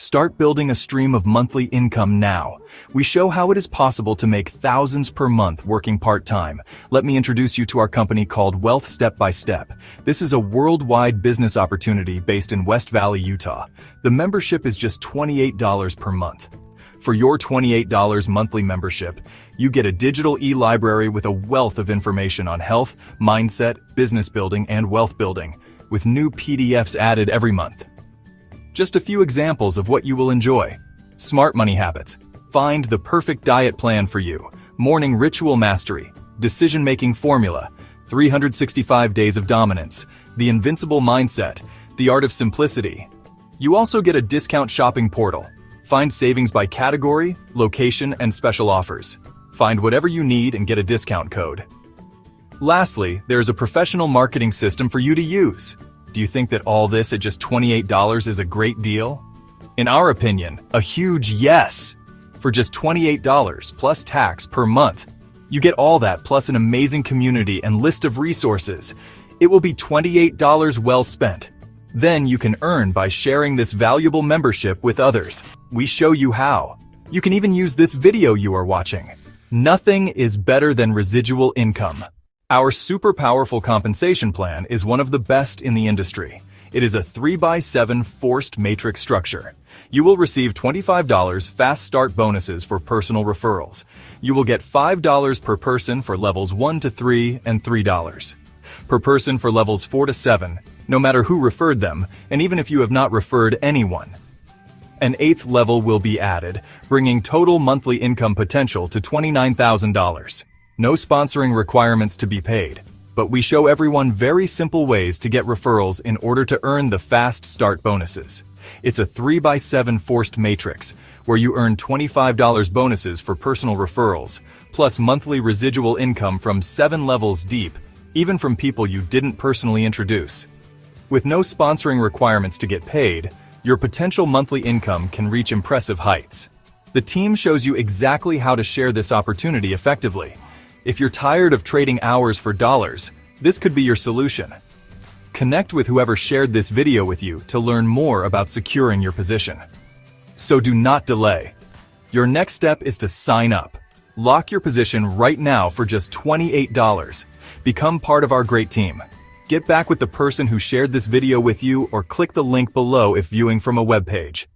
Start building a stream of monthly income now. We show how it is possible to make thousands per month working part-time. Let me introduce you to our company called Wealth Step by Step. This is a worldwide business opportunity based in West Valley, Utah. The membership is just $28 per month. For your $28 monthly membership, you get a digital e-library with a wealth of information on health, mindset, business building, and wealth building, with new PDFs added every month. Just a few examples of what you will enjoy. Smart money habits. Find the perfect diet plan for you. Morning ritual mastery. Decision-making formula. 365 days of dominance. The invincible mindset. The art of simplicity. You also get a discount shopping portal. Find savings by category, location, and special offers. Find whatever you need and get a discount code. Lastly, there is a professional marketing system for you to use. Do you think that all this at just $28 is a great deal? In our opinion, a huge yes! For just $28 plus tax per month, you get all that plus an amazing community and list of resources. It will be $28 well spent. Then you can earn by sharing this valuable membership with others. We show you how. You can even use this video you are watching. Nothing is better than residual income. Our super powerful compensation plan is one of the best in the industry. It is a 3x7 forced matrix structure. You will receive $25 fast start bonuses for personal referrals. You will get $5 per person for levels 1 to 3 and $3 per person for levels 4 to 7, no matter who referred them, and even if you have not referred anyone. An 8th level will be added, bringing total monthly income potential to $29,000. No sponsoring requirements to be paid, but we show everyone very simple ways to get referrals in order to earn the fast start bonuses. It's a 3x7 forced matrix, where you earn $25 bonuses for personal referrals, plus monthly residual income from 7 levels deep, even from people you didn't personally introduce. With no sponsoring requirements to get paid, your potential monthly income can reach impressive heights. The team shows you exactly how to share this opportunity effectively. If you're tired of trading hours for dollars, this could be your solution. Connect with whoever shared this video with you to learn more about securing your position. So do not delay. Your next step is to sign up. Lock your position right now for just $28. Become part of our great team. Get back with the person who shared this video with you or click the link below if viewing from a web page.